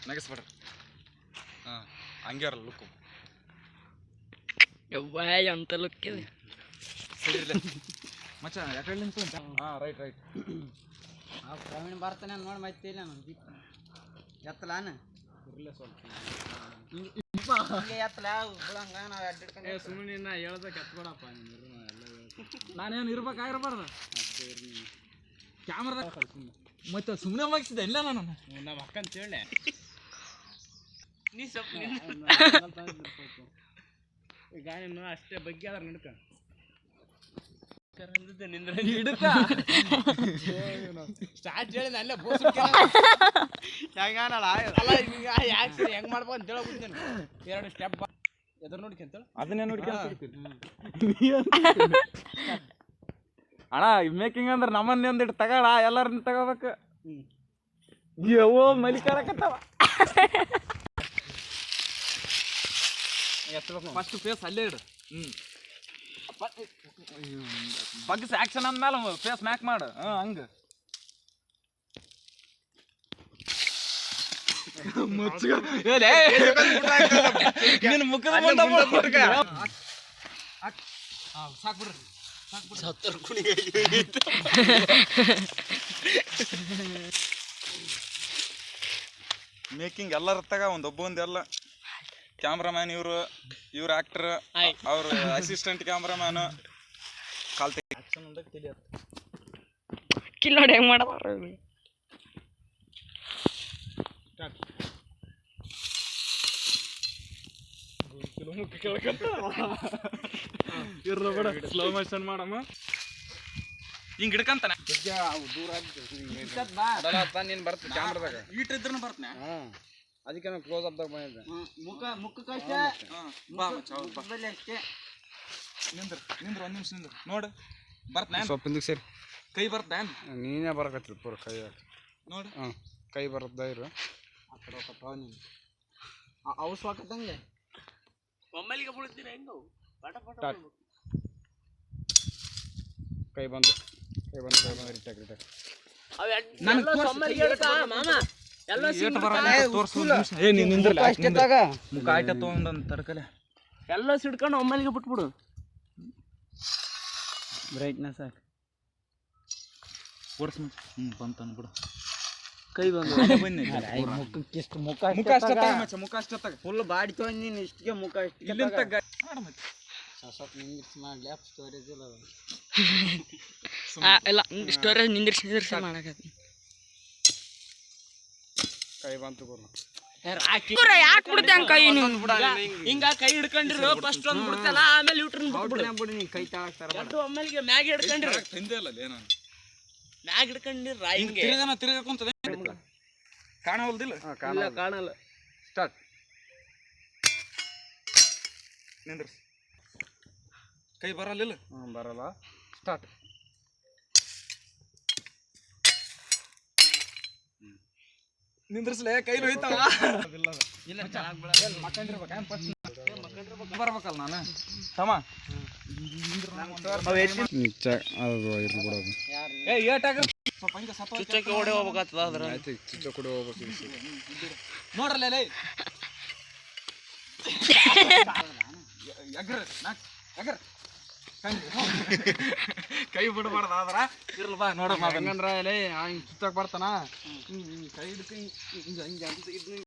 ನಗಸ್ಬೇಡ್ರಿ ಹಂಗ್ಯಾರಲ್ಲ look ಅಂತ look ಇದೆ ಮಚ್ಚ ಯಾಕಡೆ ನಿಂತು ರೈಟ್ ಪ್ರವೀಣ್ ಬರ್ತಾನೆ ನೋಡಿ ಮತ್ತೆ ಇಲ್ಲ ನಮ್ದು ಎತ್ತಲಾನ ಇರಲ್ಲ ಸ್ವಲ್ಪ ಎತ್ತಲ ಬಿಡಂಗ ನಾವು ಅಡ್ಡಿಡ್ಕೊಂಡು ಸುಮ್ಮನೆ ನಾ ಹೇಳ್ದಕ್ಕೆ ಎತ್ಬೇಡಪ್ಪ ನಾನೇನು ಇರ್ಬೇಕಾಗಿರ್ಬಾರ್ದು ಕ್ಯಾಮ್ರಾದಾಗ ಮತ್ತೆ ಸುಮ್ಮನೆ ಮುಗಿಸಿದೆ ಇಲ್ಲ ನಾನು ನಮ್ಮ ಅಕ್ಕಂತ ಹೇಳಿ ನೀ ಸ್ವಲ್ಪ ಈಗ ನೀನು ಅಷ್ಟೇ ಬಗ್ಗೆ ಅದ್ರ ನಡ್ಕ ಸ್ಟಾರ್ಟ್ ಹೇಳಿ ಅಲ್ಲೇ ಬೋಸ್ ಹೆಂಗ್ ಮಾಡ್ಬೋದು ಅಂತ ಹೇಳಬಿಡ್ತೇನೆ ಎರಡು ಸ್ಟೆಪ್ ಎದುರು ನೋಡ್ಕೊಂತ ಅದನ್ನೇ ಅಣ್ಣ ಮೇಕಿಂಗ್ ಅಂದ್ರೆ ನಮ್ಮನ್ನೇ ಒಂದಿಟ್ಟು ತಗೋಣ ಎಲ್ಲರನ್ನ ತಗೋಬೇಕು ಮಲಿ ಕಾಣಕತ್ತಾವ ಫಸ್ಟ್ ಫೇಸ್ ಅಲ್ಲೇ ಇಡು ಬಗ್ಸ್ ಆಕ್ಷನ್ ಅಂದ್ಮೇಲೆ ಫೇಸ್ ಮ್ಯಾಕ್ ಮಾಡು ಹಂಗ ಸಾಕ್ಬಿಡ್ರಿ ಮೇಕಿಂಗ್ ಎಲ್ಲರ ತಗ ಒಬ್ಬೊಂದೆಲ್ಲ ಕ್ಯಾಮ್ರಾಮ್ಯಾನ್ ಇವ್ರು ಆಕ್ಟರ್ ಅವ್ರ ಅಸಿಸ್ಟೆಂಟ್ ಕ್ಯಾಮ್ರಾಮ್ಯಾನ್ ಕಾಲ್ ಆಕ್ಷನ್ ಅಂದ್ರೆ ತಿಳಿಯತ್ತೆ ಕಿಲ್ಲೋಡಿ ಹೆಂಗ್ ಮಾಡಬಾರ ಸ್ಲೋ ಮೋಷನ್ ಮಾಡಮ್ಮ ಹಿಂಗ್ ಹಿಡ್ಕಂತಾನೆ ನೀನ್ ಬರ್ತ ಕ್ಯಾಮ್ರಾದಾಗ ಈಟ್ ಇದ್ರೂ ಬರ್ತನೆ ಅದಕ್ಕೆ ನಾವು ಕ್ಲೋಸ್ ಅಪ್ ಬಂದಿದ್ದೆ ಮುಖಕ್ಕಷ್ಟೇ ನಿಂದ್ರ ಒಂದ್ ನಿಮಿಷ ನಿಂದ್ರ ನೋಡು ಬರ್ತನೆ ಸ್ವಲ್ಪ ಹಿಂದಕ್ಕೆ ಸೇರಿ ಕೈ ಬರ್ತೇನ್ ನೀನೇ ಬರಕತ್ತಿಲ್ಲ ಪೂರ ಕೈ ನೋಡಿ ಕೈ ಬರದ್ದ ಇರು ಆ ಕಡೆ ಹೋಗಪ್ಪ ನೀನು ಅವು ಸ್ವಾಕತ್ತಂಗೆ ಒಮ್ಮೆಲಿಗೆ ಬೀಳ್ತೀರ ಹೆಂಗವು ಕೈ ಬಂದು ರಿಟಾಕ್ ಮುಖ ಆಯ್ತ ತಗೊಂಡ್ ತರ್ಕಲೆ ಎಲ್ಲ ಸಿಡ್ಕೊಂಡು ಒಮ್ಮೆಲಿಗೆ ಬಿಟ್ಬಿಡು ಬ್ರೈಟ್ನೆಸ್ ಸಾಕು ಓಡಿಸ್ ಬಂತ ಬಿಡು ಕೈ ಬಂದು ಮುಖಕ್ಕಿಷ್ಟು ಮುಖ ಅಷ್ಟೇ ತಗ ಫುಲ್ ಬಾಡಿ ತೊಗೊಂಡು ನೀನು ಇಷ್ಟಿಗೆ ಮುಖ ಇಷ್ಟು ಇಲ್ಲಿಂದ ಸ್ವಲ್ಪ ನಿಂದಿರ್ಸಿ ಮಾಡಲಿ ಆಪ್ ಸ್ಟೋರೇಜ್ ಇಲ್ಲ ಇಲ್ಲ ಸ್ಟೋರೇಜ್ ನಿಂದಿರ್ಸಿ ಮಾಡಕತ್ತಿ ಕೈ ಬಂತು ಗುರು ಯಾಕೆ ಬಿಡ್ತೆ ಹಂಗ ಕೈ ಹಿಂಗ ಕೈ ಹಿಡ್ಕೊಂಡಿರು ಫಸ್ಟ್ ಒಂದ್ ಬಿಡ್ತಲ್ಲ ಆಮೇಲೆ ಯೂಟ್ರನ್ ಬಿಡಿ ನೀ ಕೈ ತಾಳಾಕ್ತಾರ ಎರಡು ಒಮ್ಮೆಲಿಗೆ ಮ್ಯಾಗ್ ಹಿಡ್ಕೊಂಡಿರು ಹಿಂದೆ ಅಲ್ಲ ನಾನು ಮ್ಯಾಗ್ ಹಿಡ್ಕೊಂಡಿರ ಹಿಂಗೆ ತಿರುಗಕುಂತದೆ ಕಾಣವಲ್ದಿಲ್ಲ ಕಾಣಲ್ಲ ಸ್ಟಾರ್ಟ್ ನಿಂದ್ರಸ್ ಕೈ ಬರಲಿಲ್ಲ ಬರಲ್ಲ ಸ್ಟಾರ್ಟ್ ನಿಂದ್ರಸ್ಲೆ ಕೈಲಿ ಹೋಯ್ತಾವ ಬರ್ಬೇಕಲ್ಲ ನಾನು ತಮ್ಮ ಸ್ವಲ್ಪ ಹಿಂಗೆ ಚುಚ್ಚಕ್ಕೆ ಓಡಿ ಹೋಗ್ಬೇಕಾಗ್ತದ ಅದ್ರ ಚುಚ್ಚ ಕೂಡ ಹೋಗ್ಬೇಕು ನೋಡ್ರಲ್ಲ ಕೈ ಬಿಡಬಾರ್ದು ಆದ್ರ ಇರ್ಲ ಬಾ ನೋಡಮ್ಮ ಹೆಂಗಂದ್ರ ಹಿಂಗೆ ಚುಚ್ಚಕ್ ಬರ್ತಾನ ಕೈ ಹಿಡ್ಕ ಹಿಂಗೆ